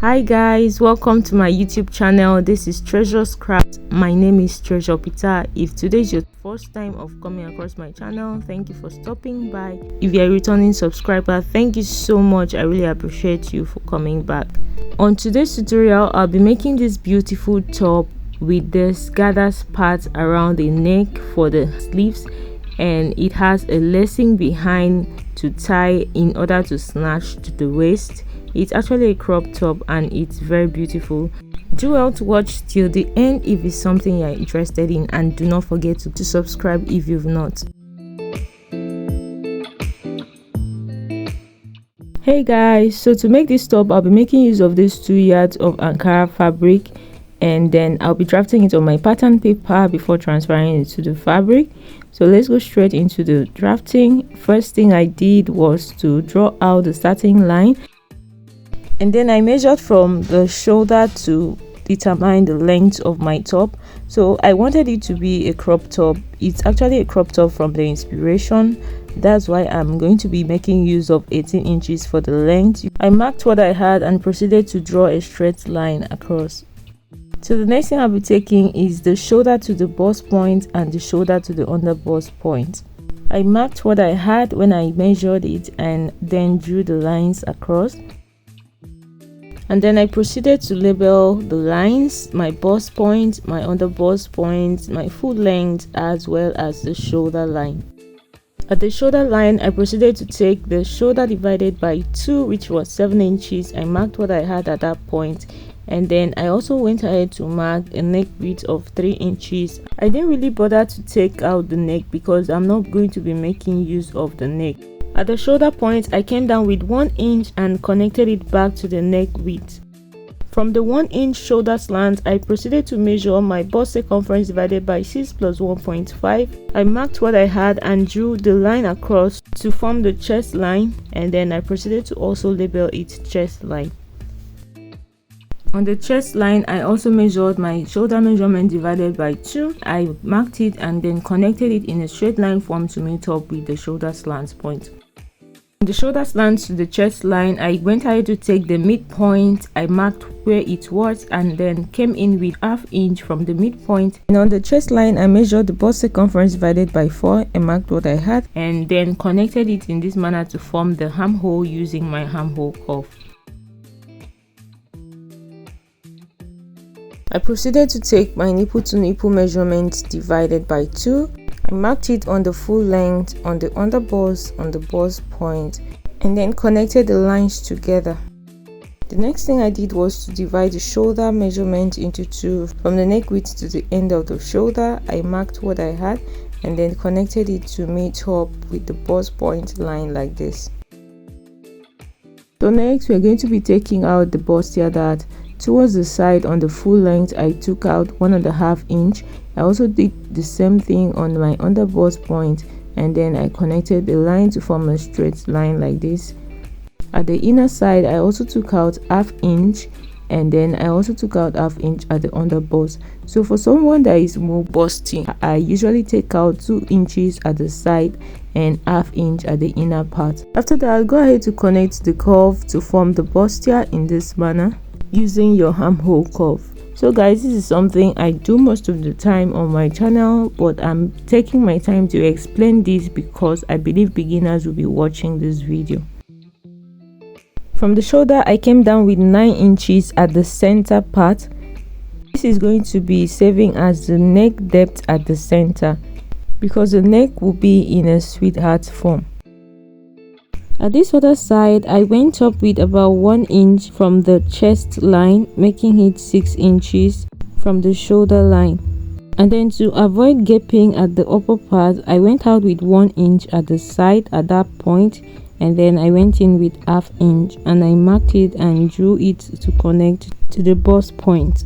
Hi guys, welcome to my YouTube channel. This is Treasure's Craft. My name is Treasure Peter. If today is your first time of coming across my channel, thank you for stopping by. If you're a returning subscriber, thank you so much. I really appreciate you for coming back. On today's tutorial, I'll be making this beautiful top with this gathers part around the neck for the sleeves, and it has a lacing behind to tie in order to snatch to the waist. It's actually a crop top and it's very beautiful. Do well to watch till the end if it's something you're interested in, and do not forget to subscribe if you've not. Hey guys, so to make this top, I'll be making use of these 2 yards of Ankara fabric, and then I'll be drafting it on my pattern paper before transferring it to the fabric. So let's go straight into the drafting. First thing I did was to draw out the starting line, and then I measured from the shoulder to determine the length of my top. So I wanted it to be a crop top. It's actually a crop top from the inspiration. That's why I'm going to be making use of 18 inches for the length. I marked what I had and proceeded to draw a straight line across. So the next thing I'll be taking is the shoulder to the bust point and the shoulder to the under bust point. I marked what I had when I measured it and then drew the lines across. And then I proceeded to label the lines, my bust point, my under bust point, my full length, as well as the shoulder line. At the shoulder line, I proceeded to take the shoulder divided by 2, which was 7 inches. I marked what I had at that point, and then I also went ahead to mark a neck width of 3 inches. I didn't really bother to take out the neck because I'm not going to be making use of the neck. At the shoulder point, I came down with 1 inch and connected it back to the neck width. From the 1 inch shoulder slant, I proceeded to measure my bust circumference divided by 6 plus 1.5. I marked what I had and drew the line across to form the chest line, and then I proceeded to also label its chest line. On the chest line, I also measured my shoulder measurement divided by 2. I marked it and then connected it in a straight line form to meet up with the shoulder slant point. From the shoulder slant to the chest line, I went ahead to take the midpoint. I marked where it was and then came in with ½ inch from the midpoint. And on the chest line, I measured the bust circumference divided by 4. I marked what I had and then connected it in this manner to form the armhole using my armhole curve. I proceeded to take my nipple to nipple measurement divided by 2. I marked it on the full length, on the under bust, on the bust point, and then connected the lines together. The next thing I did was to divide the shoulder measurement into 2. From the neck width to the end of the shoulder, I marked what I had and then connected it to meet up with the bust point line like this. So next, we're going to be taking out the bustier dart. Towards the side on the full length, I took out 1½ inch. I also did the same thing on my under bust point, and then I connected the line to form a straight line like this. At the inner side, I also took out ½ inch, and then I also took out ½ inch at the under bust. So for someone that is more busty, I usually take out 2 inches at the side and ½ inch at the inner part. After that, I'll go ahead to connect the curve to form the bustier in this manner using your armhole curve. So guys, this is something I do most of the time on my channel, but I'm taking my time to explain this because I believe beginners will be watching this video. From the shoulder, I came down with 9 inches at the center part. This is going to be serving as the neck depth at the center because the neck will be in a sweetheart form. At this other side, I went up with about 1 inch from the chest line, making it 6 inches from the shoulder line. And then to avoid gaping at the upper part, I went out with 1 inch at the side at that point, and then I went in with ½ inch and I marked it and drew it to connect to the bust point.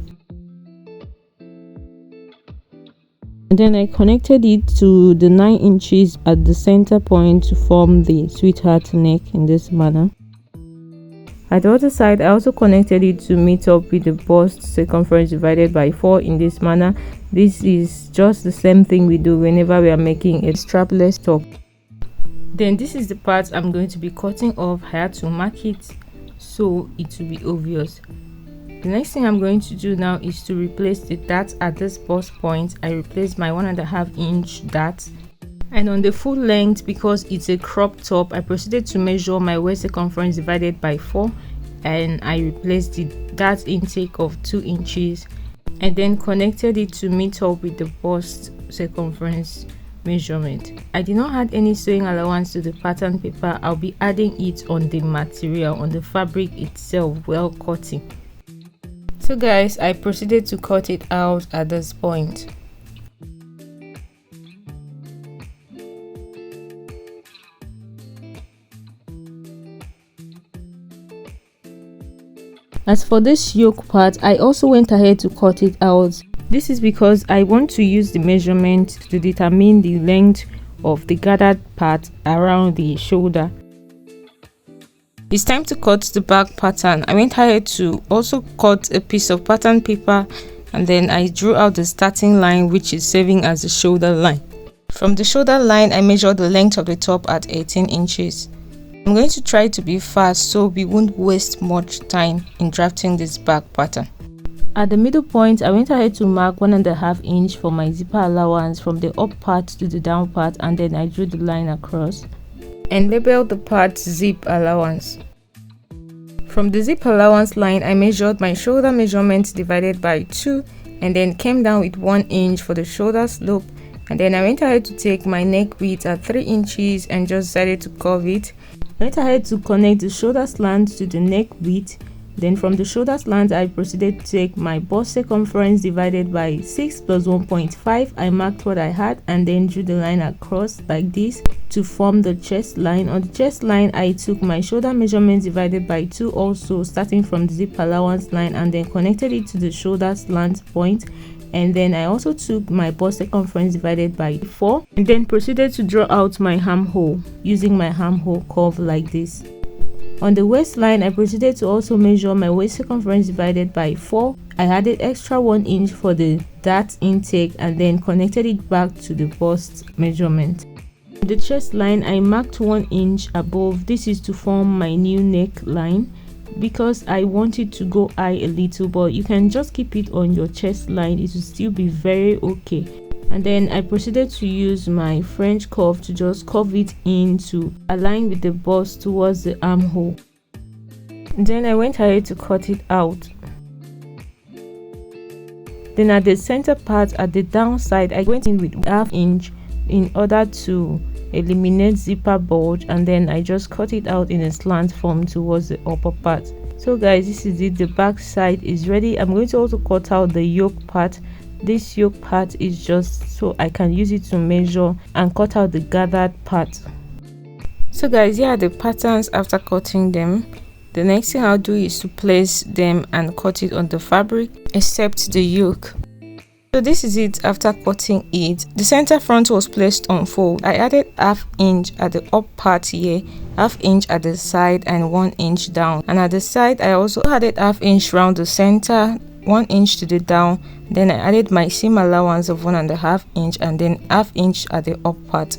And then I connected it to the 9 inches at the center point to form the sweetheart neck in this manner. At the other side, I also connected it to meet up with the bust circumference divided by 4 in this manner. This is just the same thing we do whenever we are making a strapless top. Then this is the part I'm going to be cutting off. I had to mark it so it will be obvious. The next thing I'm going to do now is to replace the dart at this bust point. I replaced my 1.5 inch dart, and on the full length, because it's a crop top, I proceeded to measure my waist circumference divided by 4, and I replaced the dart intake of 2 inches and then connected it to meet up with the bust circumference measurement. I did not add any sewing allowance to the pattern paper. I'll be adding it on the material, on the fabric itself, while cutting. So guys, I proceeded to cut it out at this point. As for this yoke part, I also went ahead to cut it out. This is because I want to use the measurement to determine the length of the gathered part around the shoulder. It's time to cut the back pattern. I went ahead to also cut a piece of pattern paper, and then I drew out the starting line, which is serving as the shoulder line. From the shoulder line, I measured the length of the top at 18 inches. I'm going to try to be fast so we won't waste much time in drafting this back pattern. At the middle point, I went ahead to mark 1.5 inch for my zipper allowance from the up part to the down part, and then I drew the line across and labeled the part zip allowance. From the zip allowance line, I measured my shoulder measurement divided by 2, and then came down with 1 inch for the shoulder slope, and then I went ahead to take my neck width at 3 inches and just decided to curve it. I went ahead to connect the shoulder slant to the neck width. Then from the shoulder slant, I proceeded to take my bust circumference divided by 6 plus 1.5. I marked what I had and then drew the line across like this to form the chest line. On the chest line, I took my shoulder measurement divided by 2, also starting from the zip allowance line, and then connected it to the shoulder slant point. And then I also took my bust circumference divided by 4 and then proceeded to draw out my armhole using my armhole curve like this. On the waistline, I proceeded to also measure my waist circumference divided by 4. I added extra 1 inch for the dart intake and then connected it back to the bust measurement. On the chest line, I marked 1 inch above. This is to form my new neckline because I want it to go high a little, but you can just keep it on your chest line. It will still be very okay. And then I proceeded to use my French curve to just curve it in to align with the bust towards the armhole. Then I went ahead to cut it out. Then at the center part at the downside, I went in with 1/2 inch in order to eliminate zipper bulge, and then I just cut it out in a slant form towards the upper part. So guys, this is it. The back side is ready. I'm going to also cut out the yoke part. This yoke part is just so I can use it to measure and cut out the gathered part. So guys, here are the patterns after cutting them. The next thing I'll do is to place them and cut it on the fabric, except the yoke. So this is it after cutting it. The center front was placed on fold. I added 1/2 inch at the up part here, 1/2 inch at the side, and 1 inch down. And at the side, I also added 1/2 inch round the center, 1 inch to the down. Then I added my seam allowance of 1.5 inch and then 1/2 inch at the up part.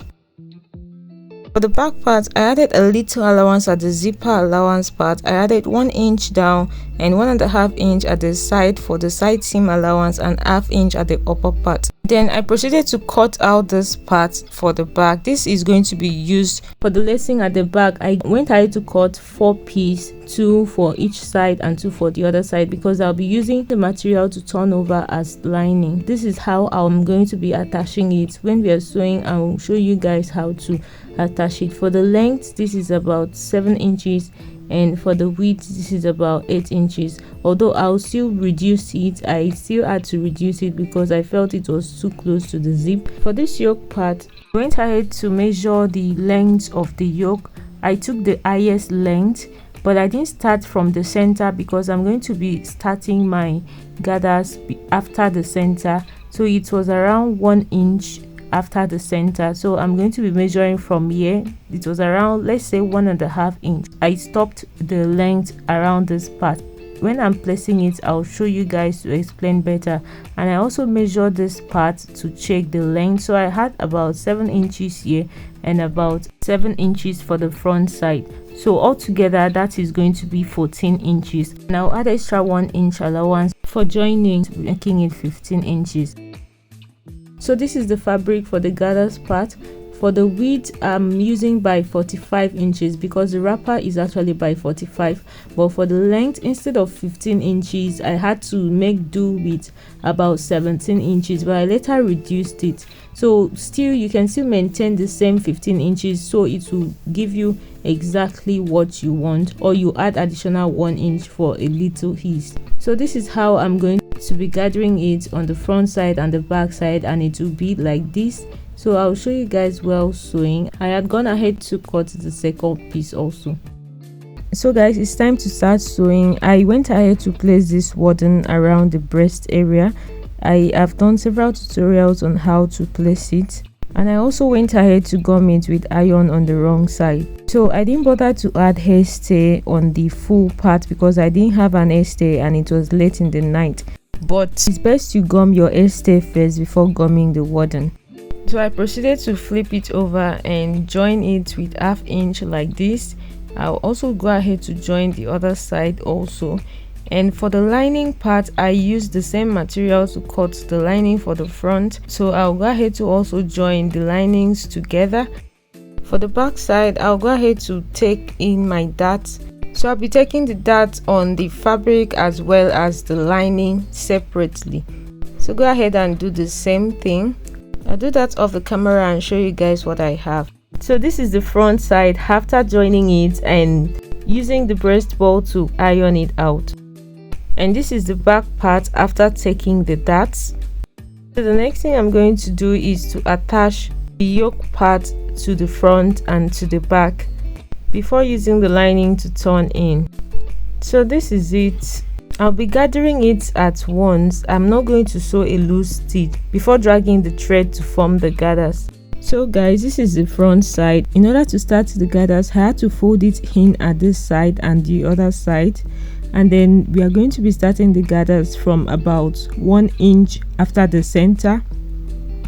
For the back part, I added a little allowance at the zipper allowance part. I added 1 inch down and 1.5 inch at the side for the side seam allowance and 1/2 inch at the upper part. Then I proceeded to cut out this part for the back. This is going to be used for the lacing at the back. I went ahead to cut 4 pieces, 2 for each side and 2 for the other side, because I'll be using the material to turn over as lining. This is how I'm going to be attaching it. When we are sewing, I will show you guys how to attach it. For the length, this is about 7 inches, and for the width, this is about 8 inches. Although I'll still reduce it, I still had to reduce it because I felt it was too close to the zip. For this yoke part, I went ahead to measure the length of the yoke. I took the highest length, but I didn't start from the center because I'm going to be starting my gathers after the center. So it was around 1 inch after the center, so I'm going to be measuring from here. It was around, let's say, 1.5 inch. I stopped the length around this part. When I'm placing it, I'll show you guys to explain better. And I also measured this part to check the length. So I had about 7 inches here and about 7 inches for the front side. So altogether that is going to be 14 inches. Now add extra 1 inch allowance for joining, making it 15 inches. So this is the fabric for the gathers part. For the width, I'm using by 45 inches because the wrapper is actually by 45, but for the length, instead of 15 inches, I had to make do with about 17 inches, but I later reduced it. So still, you can still maintain the same 15 inches, so it will give you exactly what you want, or you add additional 1 inch for a little ease. So this is how I'm going to be gathering it on the front side and the back side, and it will be like this. So I'll show you guys while sewing. I had gone ahead to cut the second piece also. So guys, it's time to start sewing. I went ahead to place this warden around the breast area. I have done several tutorials on how to place it, and I also went ahead to gum it with iron on the wrong side. So I didn't bother to add hairstay on the full part because I didn't have an hairstay and it was late in the night, but it's best you gum your hairstay first before gumming the warden. So I proceeded to flip it over and join it with 1/2 inch like this. I'll also go ahead to join the other side also. And for the lining part, I used the same material to cut the lining for the front, so I'll go ahead to also join the linings together. For the back side, I'll go ahead to take in my darts. So I'll be taking the darts on the fabric as well as the lining separately. So go ahead and do the same thing. I'll do that off the camera and show you guys what I have. So this is the front side after joining it and using the breast ball to iron it out. And this is the back part after taking the darts. So the next thing I'm going to do is to attach the yoke part to the front and to the back before using the lining to turn in. So this is it. I'll be gathering it at once. I'm not going to sew a loose stitch before dragging the thread to form the gathers. So guys, this is the front side. In order to start the gathers, I had to fold it in at this side and the other side, and then we are going to be starting the gathers from about 1 inch after the center.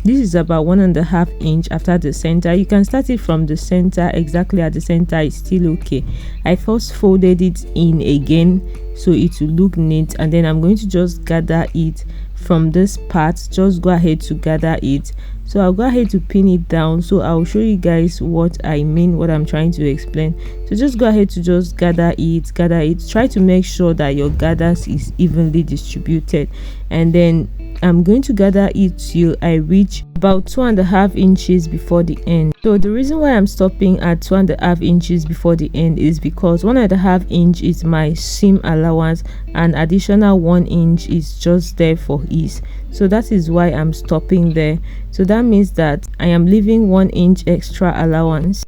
This is about 1.5 inch after the center. You can start it from the center, exactly at the center, it's still okay. I first folded it in again so it will look neat, and then I'm going to just gather it from this part. Just go ahead to gather it. So I'll go ahead to pin it down, so I'll show you guys what I mean, what I'm trying to explain. So just go ahead to just gather it. Try to make sure that your gathers is evenly distributed, and then I'm going to gather it till I reach about 2.5 inches before the end. So the reason why I'm stopping at 2.5 inches before the end is because 1.5 inch is my seam allowance and additional 1 inch is just there for ease. So that is why I'm stopping there. So that means that I am leaving 1 inch extra allowance.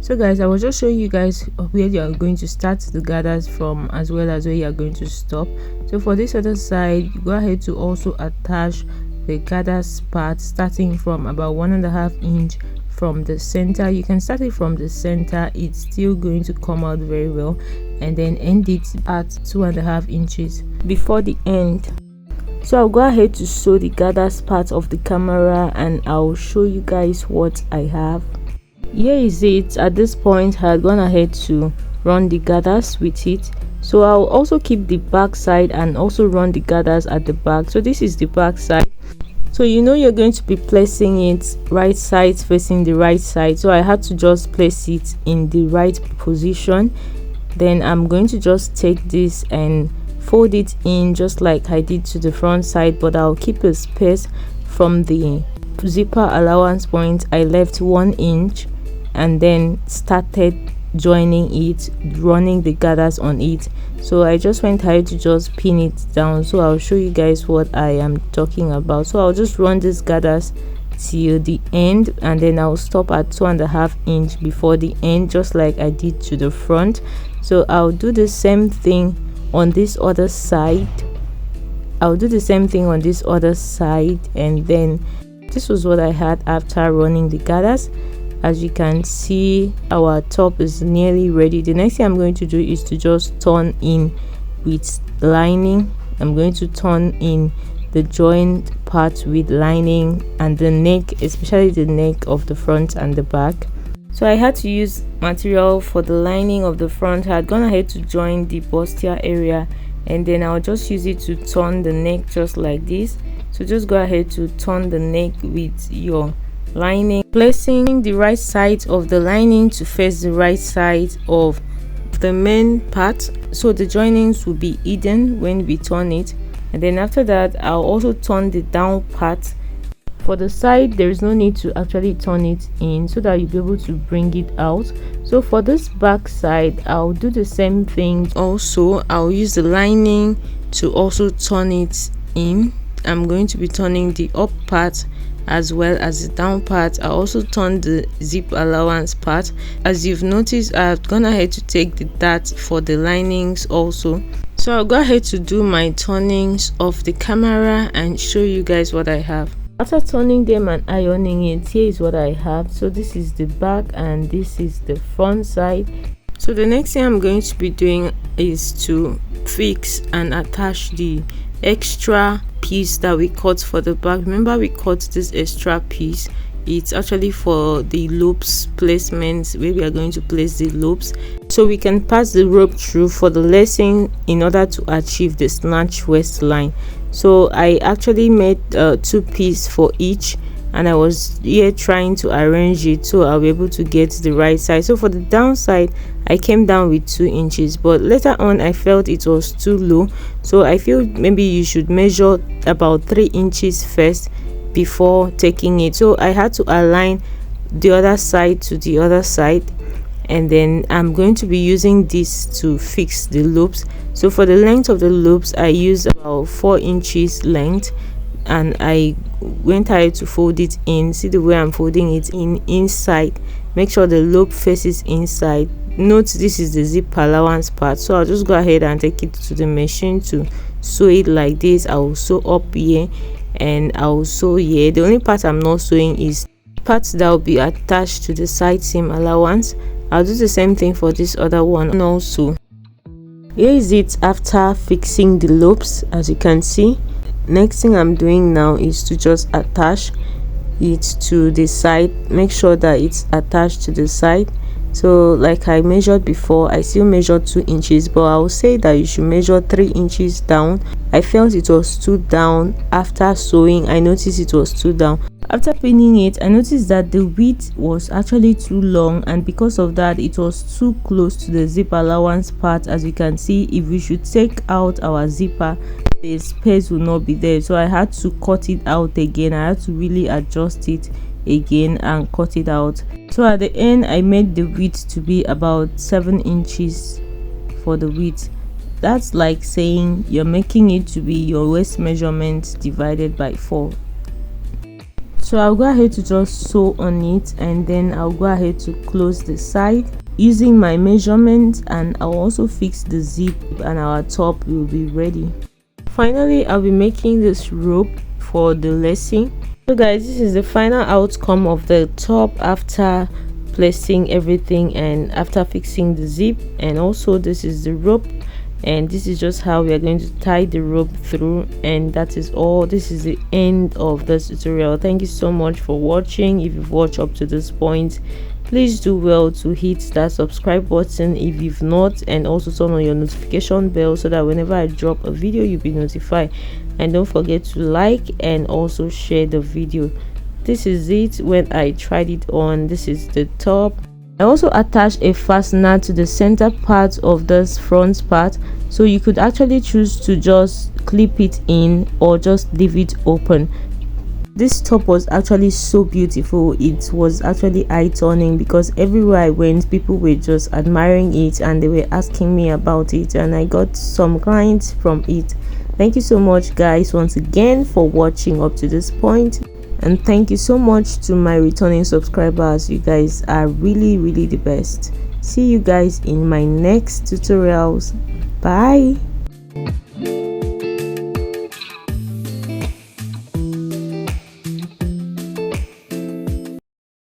So guys, I was just showing you guys where you are going to start the gathers from as well as where you are going to stop. So for this other side, you go ahead to also attach the gathers part starting from about 1.5 inch from the center. You can start it from the center, it's still going to come out very well, and then end it at 2.5 inches before the end. So I'll go ahead to sew the gathers part of the camera and I'll show you guys what I have. Here is it. At this point I had gone ahead to run the gathers with it, so I'll also keep the back side and also run the gathers at the back. So this is the back side. So you know you're going to be placing it right side facing the right side, so I had to just place it in the right position. Then I'm going to just take this and fold it in just like I did to the front side, but I'll keep a space from the zipper allowance point. I left 1 inch and then started joining it, running the gathers on it. So I just went ahead to just pin it down, so I'll show you guys what I am talking about. So I'll just run these gathers till the end and then I'll stop at 2.5 inch before the end, just like I did to the front. So I'll do the same thing on this other side. And then this was what I had after running the gathers. As you can see, our top is nearly ready. The next thing I'm going to do is to just turn in with lining. I'm going to turn in the joint part with lining and the neck, especially the neck of the front and the back. So I had to use material for the lining of the front. I had gone ahead to join the bustier area, and then I'll just use it to turn the neck just like this. So just go ahead to turn the neck with your lining, placing the right side of the lining to face the right side of the main part, so the joinings will be hidden when we turn it. And then after that, I'll also turn the down part. For the side, there is no need to actually turn it in, so that you'll be able to bring it out. So for this back side, I'll do the same thing. Also, I'll use the lining to also turn it in. I'm going to be turning the up part as well as the down part. I also turn the zip allowance part. As you've noticed, I've gone ahead to take the dart for the linings also. So I'll go ahead to do my turnings of the camera and show you guys what I have. After turning them and ironing it, here is what I have. So this is the back and this is the front side. So the next thing I'm going to be doing is to fix and attach the extra piece that we cut for the back. Remember, we cut this extra piece. It's actually for the loops placements, where we are going to place the loops, so we can pass the rope through for the lacing in order to achieve the snatch waistline. So I actually made 2 pieces for each, and I was here trying to arrange it so I'll be able to get the right side. So for the downside, I came down with 2 inches, but later on I felt it was too low, so I feel maybe you should measure about 3 inches first before taking it. So I had to align the other side to the other side, and then I'm going to be using this to fix the loops. So for the length of the loops, I used about 4 inches length, and I went ahead to fold it in. See the way I'm folding it in inside. Make sure the loop faces inside. Note this is the zip allowance part, so I'll just go ahead and take it to the machine to sew it like this. I will sew up here and I will sew here. The only part I'm not sewing is parts that will be attached to the side seam allowance. I'll do the same thing for this other one also. Here is it after fixing the loops. As you can see, next thing I'm doing now is to just attach it to the side. Make sure that it's attached to the side. So like I measured before, I still measured 2 inches, but I will say that you should measure 3 inches down. I felt it was too down. After sewing, I noticed it was too down. After pinning it, I noticed that the width was actually too long, and because of that, it was too close to the zip allowance part. As you can see, if we should take out our zipper, the space will not be there, so I had to cut it out again. I had to really adjust it again and cut it out. So at the end, I made the width to be about 7 inches for the width. That's like saying you're making it to be your waist measurement divided by 4. So I'll go ahead to just sew on it, and then I'll go ahead to close the side using my measurement, and I'll also fix the zip, and our top will be ready. Finally, I'll be making this rope for the lacing. So guys, this is the final outcome of the top after placing everything and after fixing the zip. And also this is the rope, and this is just how we are going to tie the rope through. And that is all. This is the end of this tutorial. Thank you so much for watching. If you've watched up to this point, please do well to hit that subscribe button if you've not, and also turn on your notification bell so that whenever I drop a video, you'll be notified. And don't forget to like and also share the video. This is it when I tried it on. This is the top. I also attached a fastener to the center part of this front part, so you could actually choose to just clip it in or just leave it open. This top was actually so beautiful. It was actually eye-turning because everywhere I went, people were just admiring it and they were asking me about it, and I got some clients from it. Thank you so much guys once again for watching up to this point, and thank you so much to my returning subscribers. You guys are really the best. See you guys in my next tutorials. Bye.